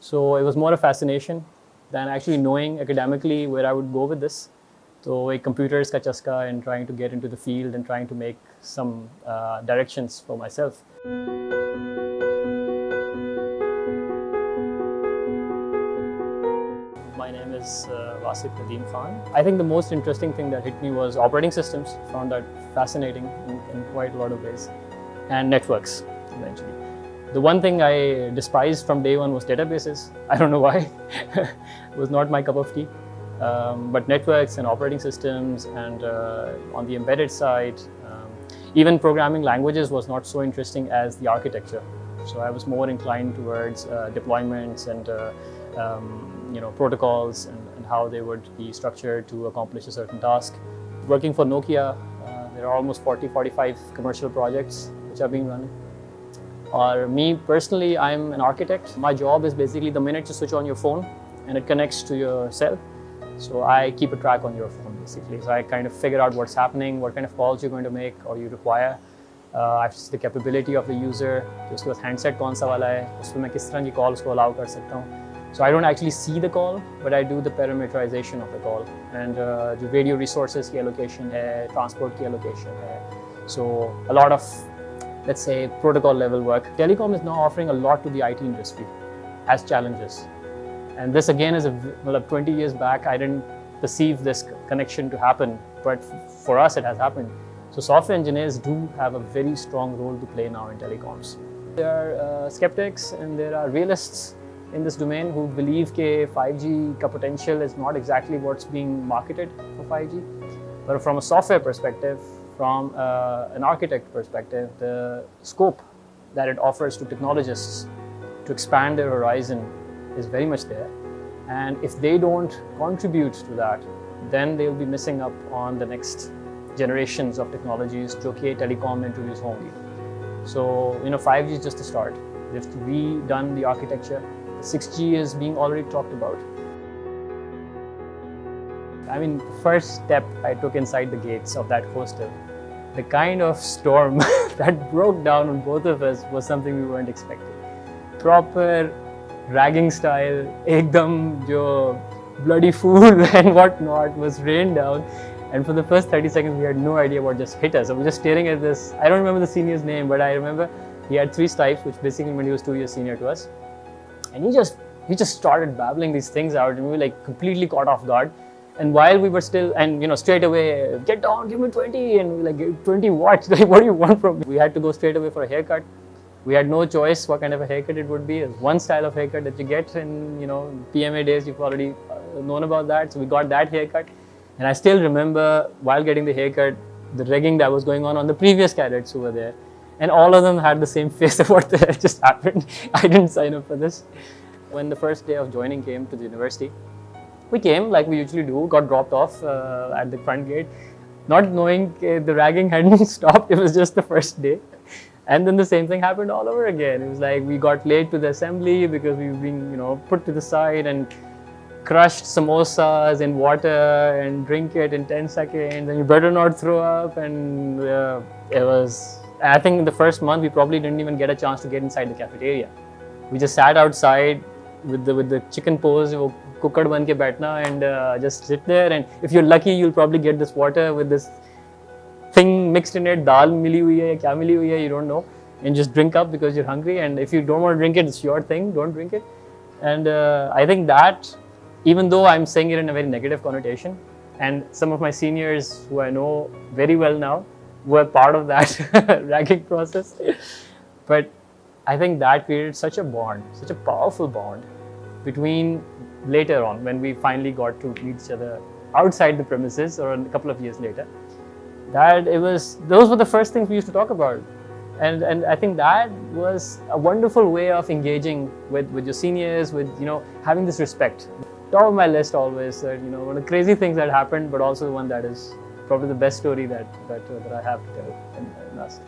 So it was more a fascination than actually knowing academically where I would go with this. So a computers ka chaska and trying to get into the field and trying to make some directions for myself. My name is Wasiq Nadeem. I think the most interesting thing that hit me was operating systems. Found that fascinating in quite a lot of ways, and networks eventually. The one thing I despised from day one was databases. I don't know why. It was not my cup of tea. But networks and operating systems and on the embedded side, even programming languages was not so interesting as the architecture. So I was more inclined towards deployments and protocols and how they would be structured to accomplish a certain task. Working for Nokia, there are almost 40-45 commercial projects which are being run. Or me personally, I'm an architect. My job is basically the minute you switch on your phone and it connects to your cell. So I keep a track on your phone basically. So I kind of figure out what's happening, what kind of calls you're going to make or you require. I have to see the capability of the user. उसके पास handset कौन सा वाला है, उसमें मैं किस तरह की call उसको allow कर सकता हूँ. So I don't actually see the call, but I do the parameterization of the call. And the radio resources की allocation है, transport की allocation है. So a lot of, let's say, protocol level work. Telecom is now offering a lot to the IT industry as challenges. And this again is 20 years back, I didn't perceive this connection to happen, but for us it has happened. So software engineers do have a very strong role to play now in telecoms. There are skeptics and there are realists in this domain who believe that 5G ka potential is not exactly what's being marketed for 5G. But from a software perspective, from an architect perspective, the scope that it offers to technologists to expand their horizon is very much there. And if they don't contribute to that, then they'll be missing up on the next generations of technologies जो कि telecom introduce होंगी. So 5G is just a start. They've redone the architecture. 6G is being already talked about. I mean, the first step I took inside the gates of that hostel, the kind of storm that broke down on both of us was something we weren't expecting. Proper ragging style, ekdam jo bloody fool and whatnot was rained down. And for the first 30 seconds, we had no idea what just hit us. I was just staring at this. I don't remember the senior's name, but I remember he had 3 stripes, which basically meant he was 2 years senior to us. And he just started babbling these things out, and we were like completely caught off guard. And while we were still, and straight away, get down, give me 20, and we were like, 20 what? Like, what do you want from me? We had to go straight away for a haircut. We had no choice what kind of a haircut it would be. There's one style of haircut that you get in, PMA days. You've already known about that. So we got that haircut. And I still remember while getting the haircut, the ragging that was going on the previous cadets who were there. And all of them had the same face of what the hell just happened. I didn't sign up for this. When the first day of joining came to the university, we came like we usually do, got dropped off at the front gate, not knowing the ragging hadn't stopped. It was just the first day. And then the same thing happened all over again. It was like we got late to the assembly because we were being, put to the side and crushed samosas in water and drink it in 10 seconds. And you better not throw up. And it was, I think in the first month, we probably didn't even get a chance to get inside the cafeteria. We just sat outside with the chicken pose, kukkad ban ke baithna, and just sit there. And if you're lucky, you'll probably get this water with this thing mixed in it, dal mili hui hai, kya mili hui hai, you don't know, and just drink up because you're hungry. And if you don't want to drink it, it's your thing, don't drink it. And I think that, even though I'm saying it in a very negative connotation, and some of my seniors who I know very well now were part of that ragging process, but I think that created such a bond, such a powerful bond between later on when we finally got to meet each other outside the premises or a couple of years later. That those were the first things we used to talk about. And I think that was a wonderful way of engaging with your seniors, with, having this respect. Top of my list always, one of the crazy things that happened, but also the one that is probably the best story that I have to tell in NUST.